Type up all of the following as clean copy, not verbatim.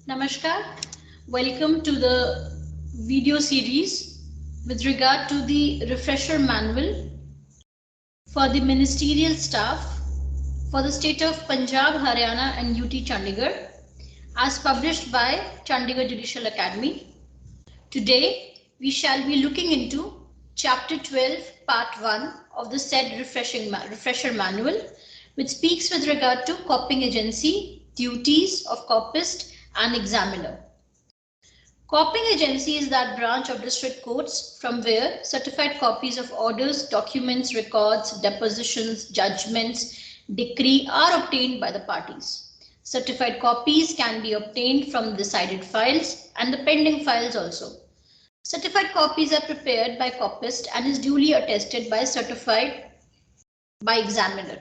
Namaskar. Welcome to the video series with regard to the refresher manual for the ministerial staff for the state of Punjab, Haryana and UT Chandigarh as published by Chandigarh Judicial Academy. Today we shall be looking into chapter 12 part 1 of the said refresher manual, which speaks with regard to copying agency, duties of copyist and examiner. Copying agency is that branch of district courts from where certified copies of orders, documents, records, depositions, judgments, decree are obtained by the parties. Certified copies can be obtained from decided files and the pending files also. Certified copies are prepared by copyist and is duly attested by certified by examiner.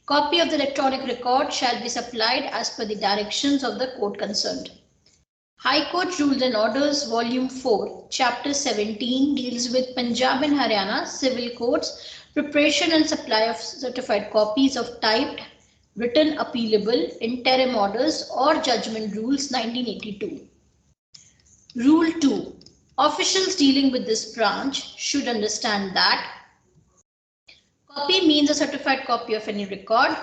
Copy of the electronic record shall be supplied as per the directions of the court concerned. High Court Rules and Orders, Volume 4, Chapter 17 deals with Punjab and Haryana Civil Courts, preparation and supply of certified copies of typed, written appealable, interim orders or judgment rules 1982. Rule 2. Officials dealing with this branch should understand that copy means a certified copy of any record.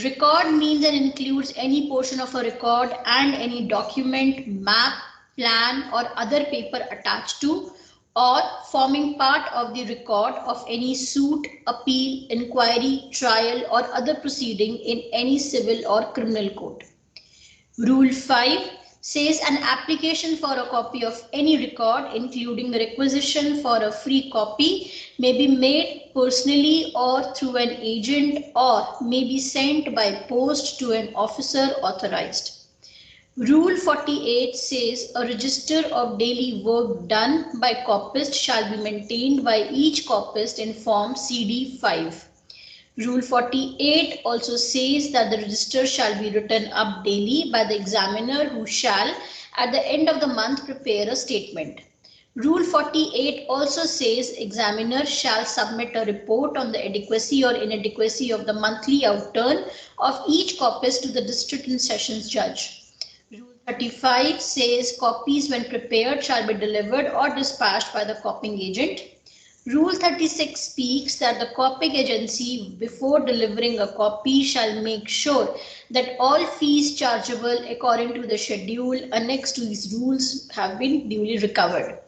Record means and includes any portion of a record and any document, map, plan or other paper attached to or forming part of the record of any suit, appeal, inquiry, trial or other proceeding in any civil or criminal court. Rule 5 says an application for a copy of any record, including requisition for a free copy, may be made personally or through an agent or may be sent by post to an officer authorized. Rule 48 says a register of daily work done by copyist shall be maintained by each copyist in form CD 5. Rule 48 also says that the register shall be written up daily by the examiner who shall at the end of the month prepare a statement. Rule 48 also says examiner shall submit a report on the adequacy or inadequacy of the monthly outturn of each copyist to the district and sessions judge. Rule 35 says copies when prepared shall be delivered or dispatched by the copying agent. Rule 36 speaks that the copying agency before delivering a copy shall make sure that all fees chargeable according to the schedule annexed to these rules have been duly recovered.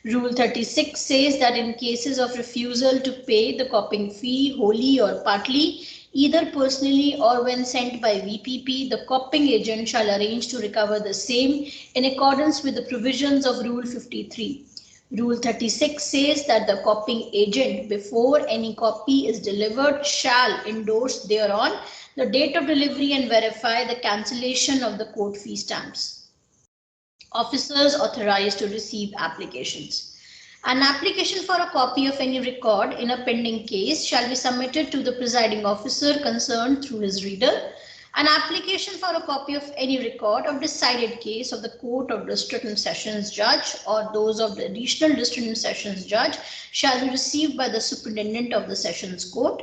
Rule 36 says that in cases of refusal to pay the copying fee wholly or partly, either personally or when sent by VPP, the copying agent shall arrange to recover the same in accordance with the provisions of Rule 53. Rule 36 says that the copying agent before any copy is delivered shall endorse thereon the date of delivery and verify the cancellation of the court fee stamps. Officers authorized to receive applications. An application for a copy of any record in a pending case shall be submitted to the presiding officer concerned through his reader. An application for a copy of any record of decided case of the Court of District and Sessions Judge or those of the Additional District and Sessions Judge shall be received by the Superintendent of the Sessions Court.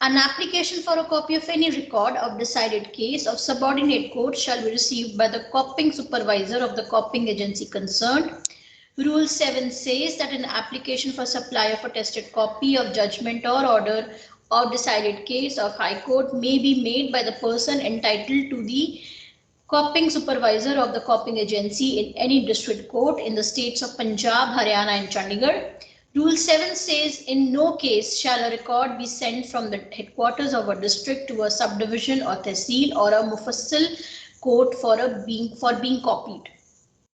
An application for a copy of any record of decided case of subordinate court shall be received by the copying supervisor of the copying agency concerned. Rule 7 says that an application for supply of attested copy of judgment or order of decided case of High Court may be made by the person entitled to the copying supervisor of the copying agency in any district court in the states of Punjab, Haryana and Chandigarh. Rule 7 says in no case shall a record be sent from the headquarters of a district to a subdivision or tehsil or a mufassil court for being copied.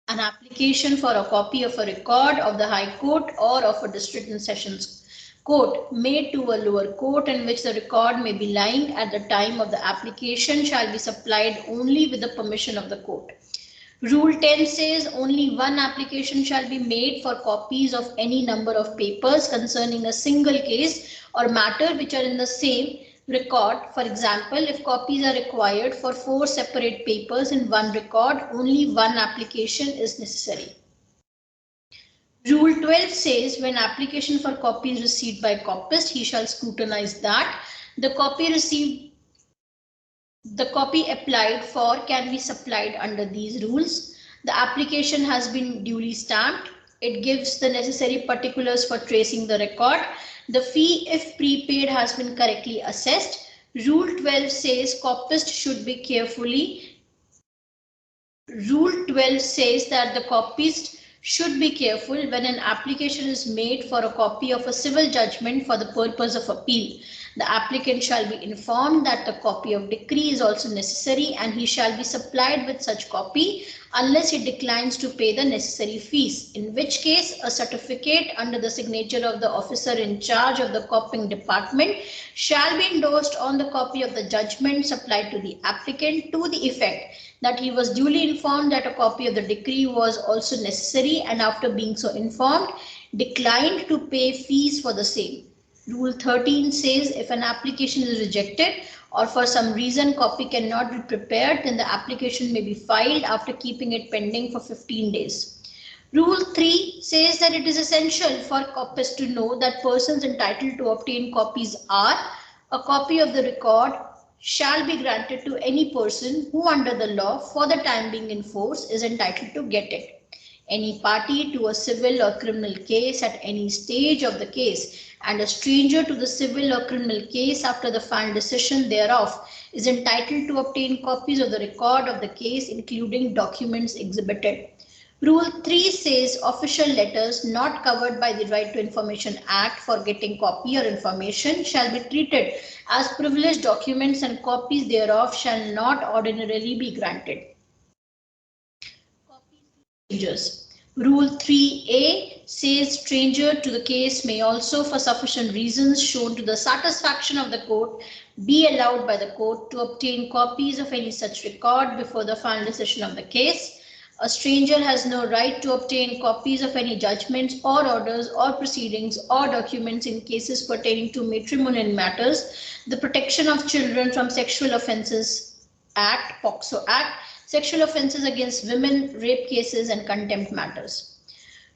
An application for a copy of a record of the High Court or of a district and sessions court made to a lower court in which the record may be lying at the time of the application shall be supplied only with the permission of the court. Rule 10 says only one application shall be made for copies of any number of papers concerning a single case or matter which are in the same record. For example, if copies are required for 4 separate papers in one record, only one application is necessary. Rule 12 says when application for copy is received by copyist, he shall scrutinize that the copy received The copy applied for can be supplied under these rules. The application has been duly stamped. It gives the necessary particulars for tracing the record. The fee, if prepaid, has been correctly assessed. Rule 12 says copyist should be Rule 12 says that the copyist should be careful when an application is made for a copy of a civil judgment for the purpose of appeal. The applicant shall be informed that the copy of decree is also necessary and he shall be supplied with such copy unless he declines to pay the necessary fees, in which case a certificate under the signature of the officer in charge of the copying department shall be endorsed on the copy of the judgment supplied to the applicant to the effect that he was duly informed that a copy of the decree was also necessary and after being so informed, declined to pay fees for the same. Rule 13 says if an application is rejected or for some reason copy cannot be prepared, then the application may be filed after keeping it pending for 15 days. Rule 3 says that it is essential for copists to know that persons entitled to obtain copies are a copy of the record shall be granted to any person who under the law for the time being in force is entitled to get it. Any party to a civil or criminal case at any stage of the case and a stranger to the civil or criminal case after the final decision thereof is entitled to obtain copies of the record of the case including documents exhibited. Rule 3 says official letters not covered by the Right to Information Act for getting copy or information shall be treated as privileged documents and copies thereof shall not ordinarily be granted. Strangers. Rule 3A says stranger to the case may also for sufficient reasons shown to the satisfaction of the court be allowed by the court to obtain copies of any such record before the final decision of the case. A stranger has no right to obtain copies of any judgments or orders or proceedings or documents in cases pertaining to matrimonial matters, the Protection of Children from Sexual Offences Act, POCSO Act, sexual offences against women, rape cases and contempt matters.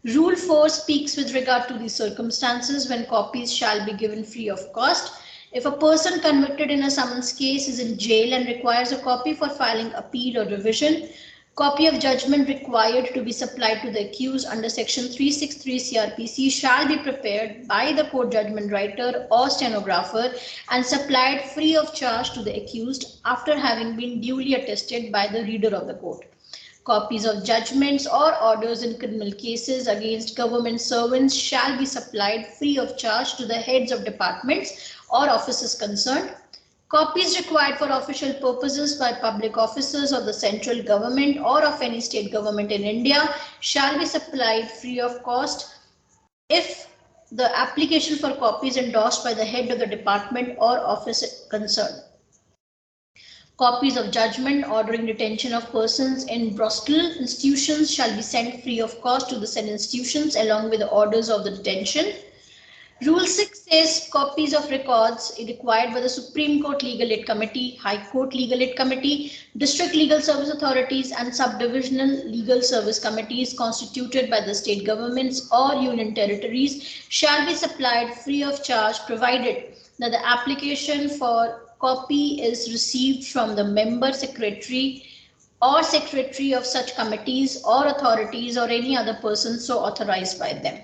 Rule 4 speaks with regard to the circumstances when copies shall be given free of cost. If a person convicted in a summons case is in jail and requires a copy for filing appeal or revision, copy of judgment required to be supplied to the accused under section 363 CRPC shall be prepared by the court judgment writer or stenographer and supplied free of charge to the accused after having been duly attested by the reader of the court. Copies of judgments or orders in criminal cases against government servants shall be supplied free of charge to the heads of departments or offices concerned. Copies required for official purposes by public officers of the central government or of any state government in India shall be supplied free of cost if the application for copy is endorsed by the head of the department or office concerned. Copies of judgment ordering detention of persons in Bristol institutions shall be sent free of cost to the said institutions along with the orders of the detention. Rule 6 says copies of records required by the Supreme Court Legal Aid Committee, High Court Legal Aid Committee, District Legal Service Authorities and Subdivisional Legal Service Committees constituted by the state governments or union territories shall be supplied free of charge provided that the application for copy is received from the member secretary or secretary of such committees or authorities or any other person so authorized by them.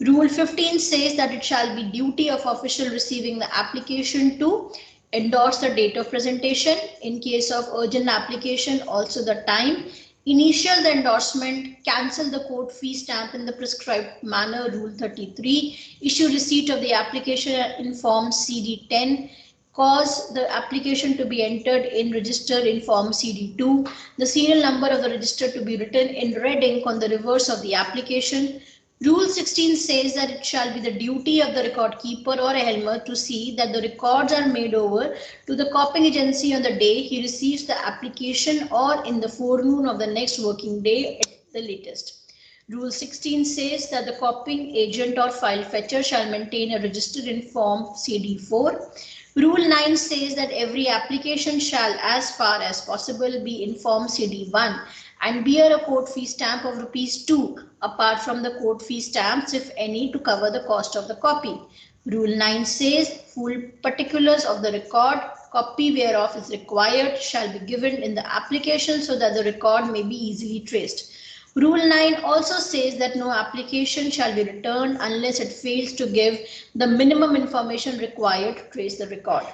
Rule 15 says that it shall be duty of official receiving the application to endorse the date of presentation. In case of urgent application, also the time. Initial the endorsement, cancel the court fee stamp in the prescribed manner. Rule 33, issue receipt of the application in form CD10. Cause the application to be entered in register in form CD2. The serial number of the register to be written in red ink on the reverse of the application. Rule 16 says that it shall be the duty of the record keeper or a helmer to see that the records are made over to the copying agency on the day he receives the application or in the forenoon of the next working day at the latest. Rule 16 says that the copying agent or file fetcher shall maintain a register in form CD4. Rule 9 says that every application shall as far as possible be in form CD1 and bear a court fee stamp of ₹2 apart from the court fee stamps, if any, to cover the cost of the copy. Rule 9 says full particulars of the record copy whereof is required shall be given in the application so that the record may be easily traced. Rule 9 also says that no application shall be returned unless it fails to give the minimum information required to trace the record.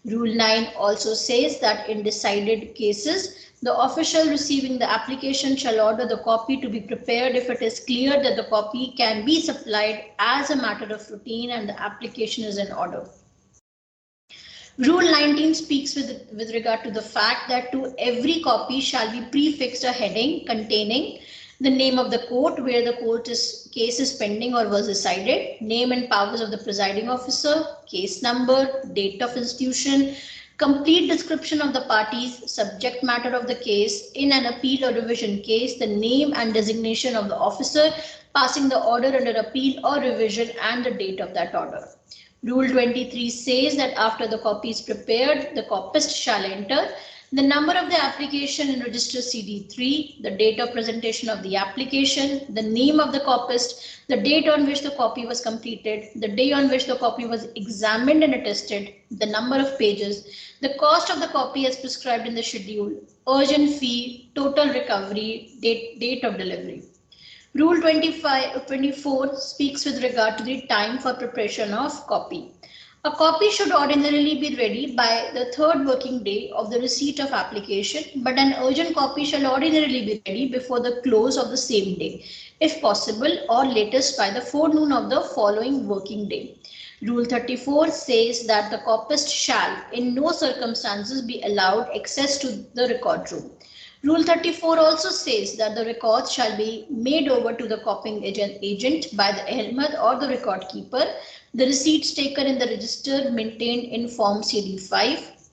Rule 9 also says that in decided cases, the official receiving the application shall order the copy to be prepared if it is clear that the copy can be supplied as a matter of routine and the application is in order. Rule 19 speaks with regard to the fact that to every copy shall be prefixed a heading containing the name of the court where the case is pending or was decided, name and powers of the presiding officer, case number, date of institution, complete description of the parties, subject matter of the case, in an appeal or revision case, the name and designation of the officer passing the order under appeal or revision and the date of that order. Rule 23 says that after the copy is prepared, the copyist shall enter the number of the application in register CD3, the date of presentation of the application, the name of the copyist, the date on which the copy was completed, the day on which the copy was examined and attested, the number of pages, the cost of the copy as prescribed in the schedule, urgent fee, total recovery, date of delivery. Rule 24 speaks with regard to the time for preparation of copy. A copy should ordinarily be ready by the third working day of the receipt of application, but an urgent copy shall ordinarily be ready before the close of the same day, if possible, or latest by the forenoon of the following working day. Rule 34 says that the copyist shall in no circumstances be allowed access to the record room. Rule 34 also says that the records shall be made over to the copying agent by the Ahmed or the record keeper. The receipts taken in the register maintained in Form CD5.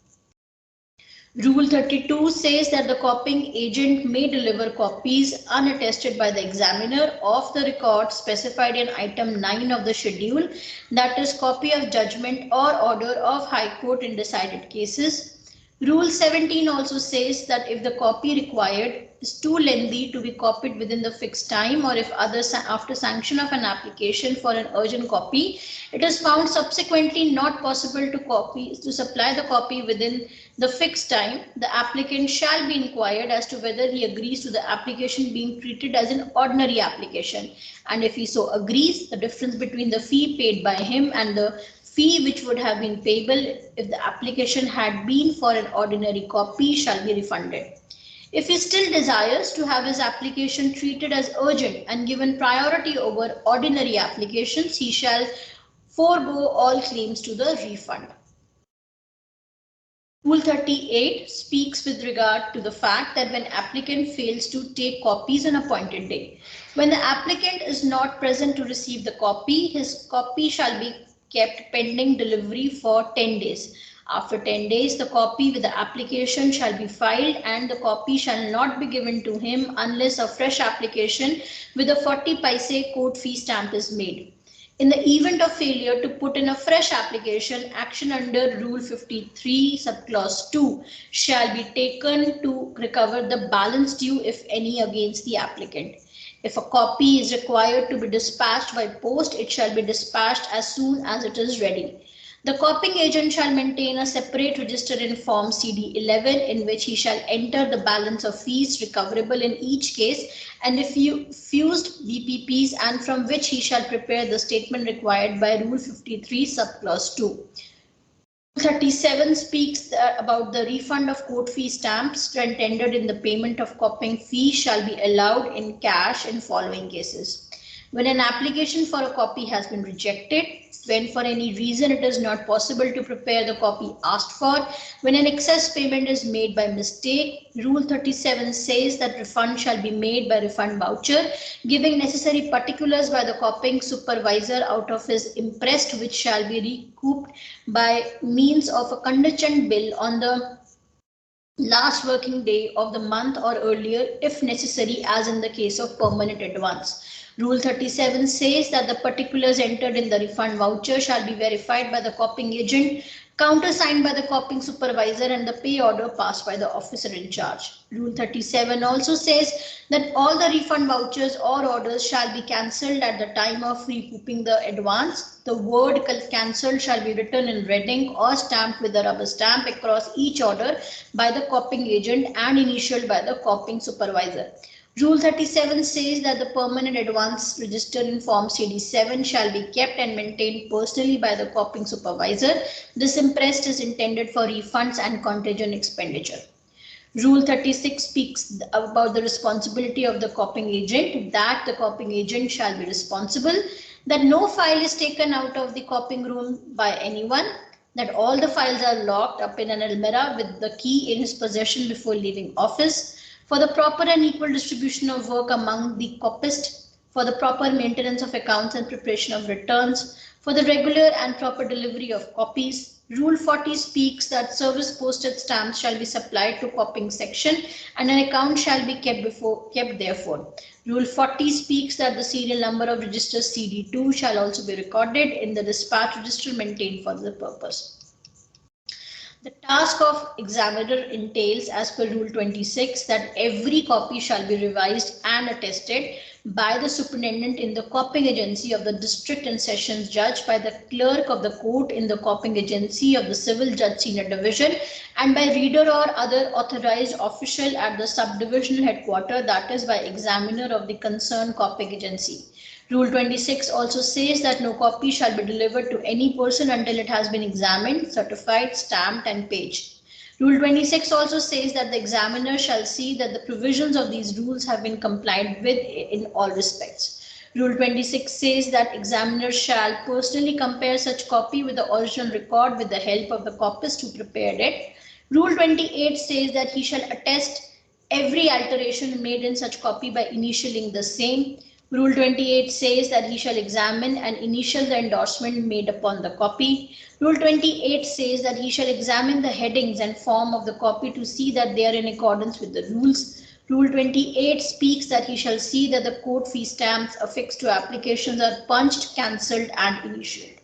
Rule 32 says that the copying agent may deliver copies unattested by the examiner of the record specified in item 9 of the schedule, that is, copy of judgment or order of High Court in decided cases. Rule 17 also says that if the copy required is too lengthy to be copied within the fixed time, or if after sanction of an application for an urgent copy, it is found subsequently not possible to supply the copy within the fixed time, the applicant shall be inquired as to whether he agrees to the application being treated as an ordinary application, and if he so agrees, the difference between the fee paid by him and the fee which would have been payable if the application had been for an ordinary copy shall be refunded. If he still desires to have his application treated as urgent and given priority over ordinary applications, he shall forego all claims to the refund. Rule 38 speaks with regard to the fact that when applicant fails to take copies on appointed day, when the applicant is not present to receive the copy, his copy shall be kept pending delivery for 10 days. After 10 days, the copy with the application shall be filed and the copy shall not be given to him unless a fresh application with a 40 paise court fee stamp is made. In the event of failure to put in a fresh application, action under Rule 53 subclause 2 shall be taken to recover the balance due, if any, against the applicant. If a copy is required to be dispatched by post, it shall be dispatched as soon as it is ready. The copying agent shall maintain a separate register in Form CD11 in which he shall enter the balance of fees recoverable in each case and if fused BPPs, and from which he shall prepare the statement required by Rule 53 subclause 2. 37 speaks about the refund of court fee stamps when tendered in the payment of copying fee shall be allowed in cash in following cases. When an application for a copy has been rejected, when for any reason it is not possible to prepare the copy asked for, when an excess payment is made by mistake, Rule 37 says that refund shall be made by refund voucher, giving necessary particulars by the copying supervisor out of his imprest, which shall be recouped by means of a contingent bill on the last working day of the month or earlier, if necessary, as in the case of permanent advance. Rule 37 says that the particulars entered in the refund voucher shall be verified by the copying agent Countersigned by the copying supervisor and the pay order passed by the officer in charge. Rule 37 also says that all the refund vouchers or orders shall be cancelled at the time of recouping the advance. The word cancelled shall be written in red ink or stamped with a rubber stamp across each order by the copying agent and initialed by the copying supervisor. Rule 37 says that the permanent advance register in Form CD7 shall be kept and maintained personally by the copying supervisor. This imprest is intended for refunds and contagion expenditure. Rule 36 speaks about the responsibility of the copying agent, that the copying agent shall be responsible, that no file is taken out of the copying room by anyone, that all the files are locked up in an almirah with the key in his possession before leaving office, for the proper and equal distribution of work among the copyist, for the proper maintenance of accounts and preparation of returns, for the regular and proper delivery of copies. Rule 40 speaks that service posted stamps shall be supplied to copying section and an account shall be kept therefore. Rule 40 speaks that the serial number of register CD2 shall also be recorded in the dispatch register maintained for the purpose. The task of examiner entails, as per Rule 26, that every copy shall be revised and attested by the superintendent in the copying agency of the district and sessions judge, by the clerk of the court in the copying agency of the civil judge senior division, and by reader or other authorized official at the subdivisional headquarter, that is by examiner of the concerned copying agency. Rule 26 also says that no copy shall be delivered to any person until it has been examined, certified, stamped and paged. Rule 26 also says that the examiner shall see that the provisions of these rules have been complied with in all respects. Rule 26 says that examiner shall personally compare such copy with the original record with the help of the copyist who prepared it. Rule 28 says that he shall attest every alteration made in such copy by initialing the same. Rule 28 says that he shall examine and initial the endorsement made upon the copy. Rule 28 says that he shall examine the headings and form of the copy to see that they are in accordance with the rules. Rule 28 speaks that he shall see that the court fee stamps affixed to applications are punched, cancelled and initialed.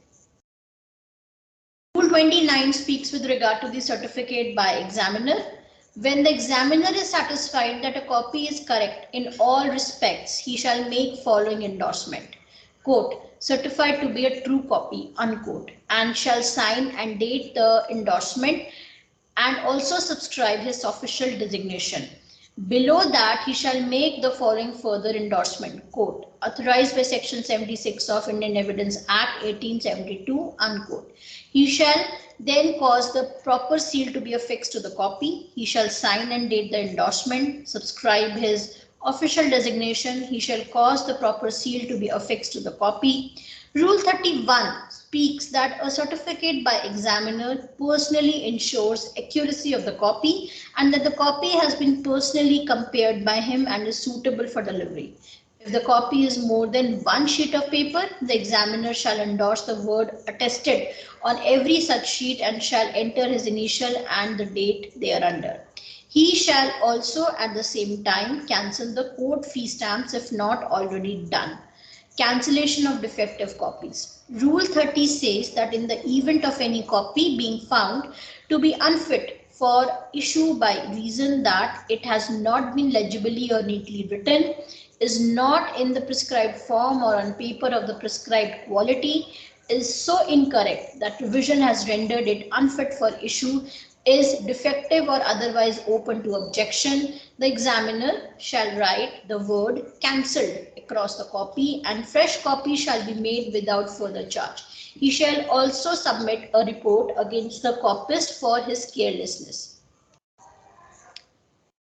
Rule 29 speaks with regard to the certificate by examiner. When the examiner is satisfied that a copy is correct in all respects, he shall make following endorsement. Quote, certified to be a true copy, unquote, and shall sign and date the endorsement and also subscribe his official designation. Below that, he shall make the following further endorsement, quote, authorized by Section 76 of Indian Evidence Act 1872, unquote. He shall then cause the proper seal to be affixed to the copy. He shall sign and date the endorsement, subscribe his official designation. He shall cause the proper seal to be affixed to the copy. Rule 31 speaks that a certificate by examiner personally ensures accuracy of the copy and that the copy has been personally compared by him and is suitable for delivery. If the copy is more than one sheet of paper, the examiner shall endorse the word attested on every such sheet and shall enter his initial and the date thereunder. He shall also at the same time cancel the court fee stamps if not already done. Cancellation of defective copies. Rule 30 says that in the event of any copy being found to be unfit for issue by reason that it has not been legibly or neatly written, is not in the prescribed form or on paper of the prescribed quality, is so incorrect that revision has rendered it unfit for issue, is defective or otherwise open to objection, the examiner shall write the word cancelled across the copy and fresh copy shall be made without further charge. He shall also submit a report against the copyist for his carelessness.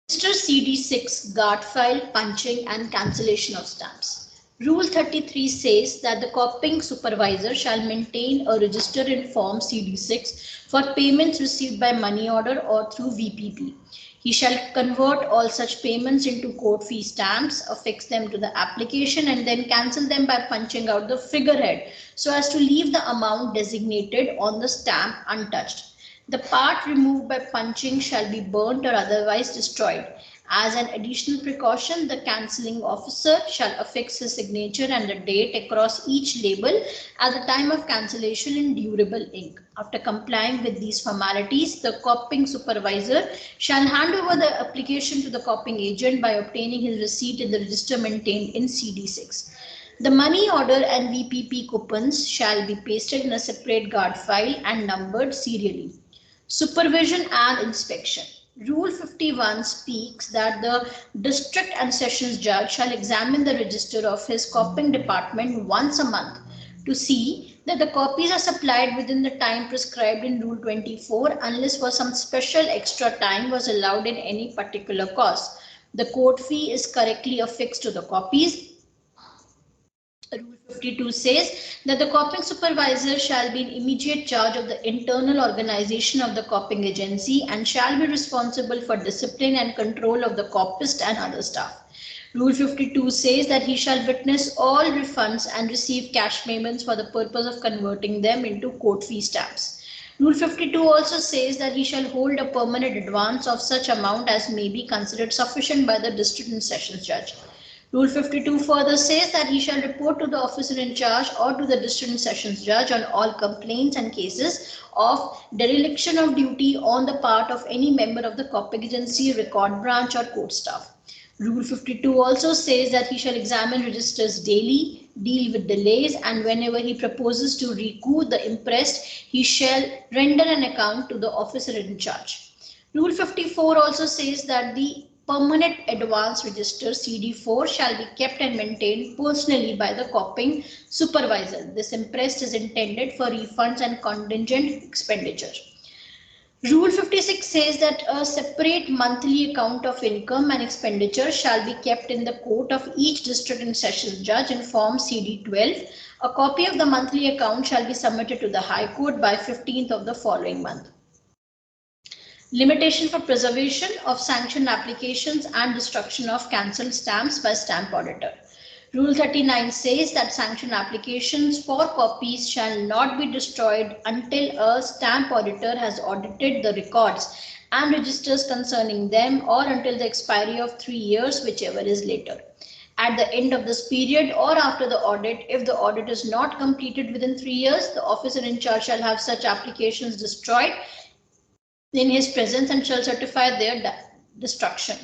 Register CD6 guard file, punching and cancellation of stamps. Rule 33 says that the copying supervisor shall maintain a register in Form CD6 for payments received by money order or through VPP. He shall convert all such payments into court fee stamps, affix them to the application and then cancel them by punching out the figurehead so as to leave the amount designated on the stamp untouched. The part removed by punching shall be burnt or otherwise destroyed. As an additional precaution, the cancelling officer shall affix his signature and the date across each label at the time of cancellation in durable ink. After complying with these formalities, the copying supervisor shall hand over the application to the copying agent by obtaining his receipt in the register maintained in CD6. The money order and VPP coupons shall be pasted in a separate guard file and numbered serially. Supervision and inspection. Rule 51 speaks that the district and sessions judge shall examine the register of his copying department once a month to see that the copies are supplied within the time prescribed in Rule 24 unless for some special extra time was allowed in any particular course. The court fee is correctly affixed to the copies. Rule 52 says that the copying supervisor shall be in immediate charge of the internal organization of the copying agency and shall be responsible for discipline and control of the copyist and other staff. Rule 52 says that he shall witness all refunds and receive cash payments for the purpose of converting them into court fee stamps. Rule 52 also says that he shall hold a permanent advance of such amount as may be considered sufficient by the district and sessions judge. Rule 52 further says that he shall report to the officer in charge or to the district and sessions judge on all complaints and cases of dereliction of duty on the part of any member of the copying agency, record branch or court staff. Rule 52 also says that he shall examine registers daily, deal with delays, and whenever he proposes to recoup the impressed, he shall render an account to the officer in charge. Rule 54 also says that the permanent advance register CD4 shall be kept and maintained personally by the copying supervisor. This impressed is intended for refunds and contingent expenditure. Rule 56 says that a separate monthly account of income and expenditure shall be kept in the court of each district and sessions judge in form CD12. A copy of the monthly account shall be submitted to the High Court by 15th of the following month. Limitation for preservation of sanctioned applications and destruction of cancelled stamps by stamp auditor. Rule 39 says that sanctioned applications for copies shall not be destroyed until a stamp auditor has audited the records and registers concerning them or until the expiry of 3 years, whichever is later. At the end of this period or after the audit, if the audit is not completed within 3 years, the officer in charge shall have such applications destroyed in his presence and shall certify their destruction.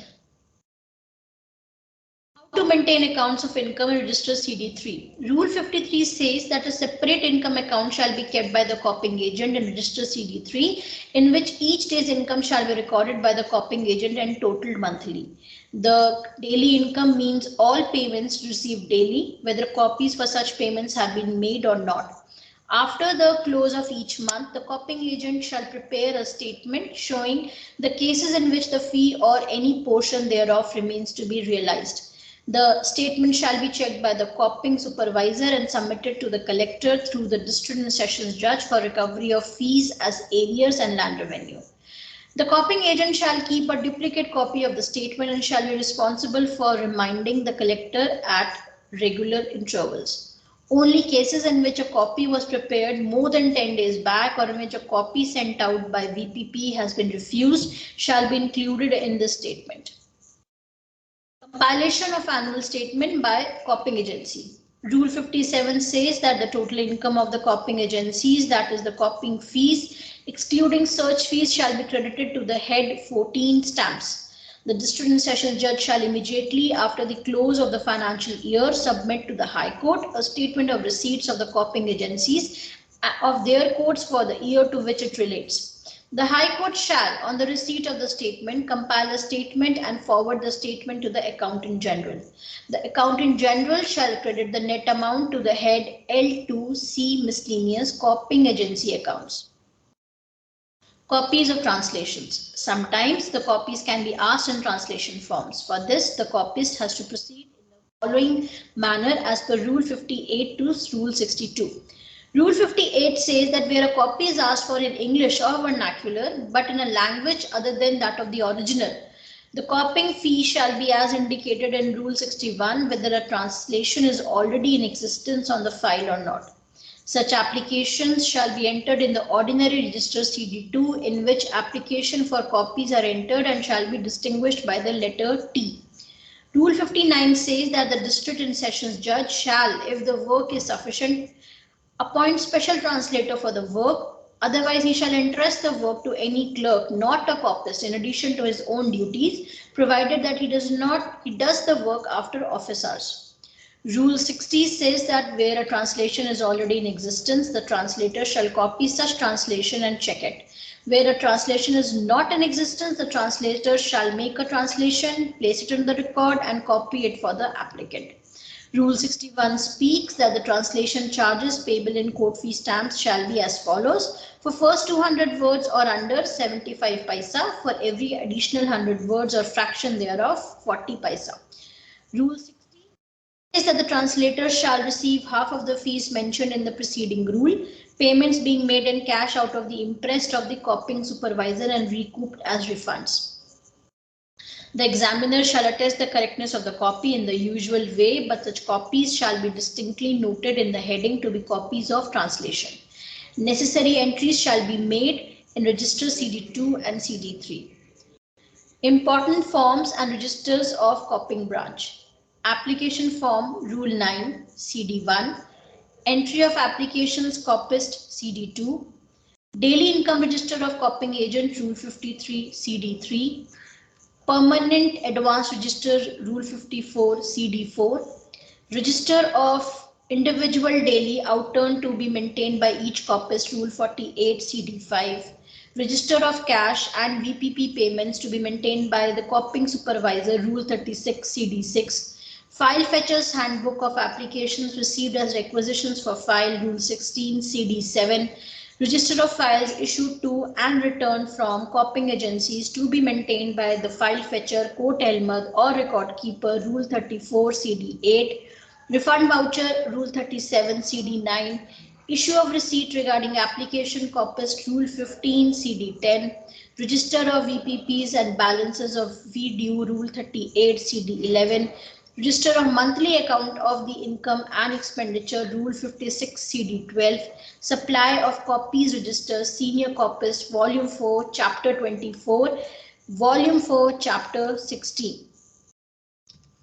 How to maintain accounts of income in register CD3. Rule 53 says that a separate income account shall be kept by the copying agent in register CD3, in which each day's income shall be recorded by the copying agent and totaled monthly. The daily income means all payments received daily, whether copies for such payments have been made or not. After the close of each month, the copying agent shall prepare a statement showing the cases in which the fee or any portion thereof remains to be realized. The statement shall be checked by the copying supervisor and submitted to the collector through the district and sessions judge for recovery of fees as arrears and land revenue. The copying agent shall keep a duplicate copy of the statement and shall be responsible for reminding the collector at regular intervals. Only cases in which a copy was prepared more than 10 days back or in which a copy sent out by VPP has been refused shall be included in this statement. Compilation of annual statement by copying agency. Rule 57 says that the total income of the copying agencies, that is the copying fees, excluding search fees, shall be credited to the head 14 stamps. The district and sessions judge shall immediately after the close of the financial year submit to the High Court a statement of receipts of the copying agencies of their courts for the year to which it relates. The High Court shall, on the receipt of the statement, compile a statement and forward the statement to the Accountant General. The Accountant General shall credit the net amount to the head L2C miscellaneous copying agency accounts. Copies of translations. Sometimes the copies can be asked in translation forms. For this, the copyist has to proceed in the following manner as per Rule 58 to Rule 62. Rule 58 says that where a copy is asked for in English or vernacular, but in a language other than that of the original, the copying fee shall be as indicated in Rule 61, whether a translation is already in existence on the file or not. Such applications shall be entered in the ordinary register CD2, in which application for copies are entered and shall be distinguished by the letter T. Rule 59 says that the district and sessions judge shall, if the work is sufficient, appoint special translator for the work. Otherwise, he shall entrust the work to any clerk, not a copyist, in addition to his own duties, provided that he does the work after office hours. Rule 60 says that where a translation is already in existence, the translator shall copy such translation and check it. Where a translation is not in existence, the translator shall make a translation, place it in the record, and copy it for the applicant. Rule 61 speaks that the translation charges payable in court fee stamps shall be as follows. For first 200 words or under, 75 paisa. For every additional 100 words or fraction thereof, 40 paisa. Rule 60 is that the translator shall receive half of the fees mentioned in the preceding rule, payments being made in cash out of the imprest of the copying supervisor and recouped as refunds. The examiner shall attest the correctness of the copy in the usual way, but such copies shall be distinctly noted in the heading to be copies of translation. Necessary entries shall be made in register CD2 and CD3. Important forms and registers of copying branch. Application form Rule 9 CD1, entry of applications copyist CD2, daily income register of copying agent Rule 53 CD3, permanent advance register Rule 54 CD4, register of individual daily outturn to be maintained by each copyist Rule 48 CD5, register of cash and VPP payments to be maintained by the copying supervisor Rule 36 CD6, file fetcher's handbook of applications received as requisitions for file Rule 16 CD7, register of files issued to and returned from copying agencies to be maintained by the file fetcher, court elmer or record keeper Rule 34 CD8, refund voucher Rule 37 CD9, issue of receipt regarding application copyist Rule 15 CD10, register of VPPs and balances of VDue Rule 38 CD11, register of monthly account of the income and expenditure Rule 56 CD12, supply of copies register senior copyist Volume 4 Chapter 24, Volume 4 Chapter 16.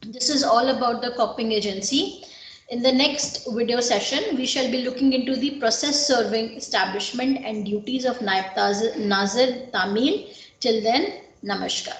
This is all about the copying agency. In the next video session, we shall be looking into the process serving establishment and duties of Naib Nazir Tamil. Till then, Namaskar.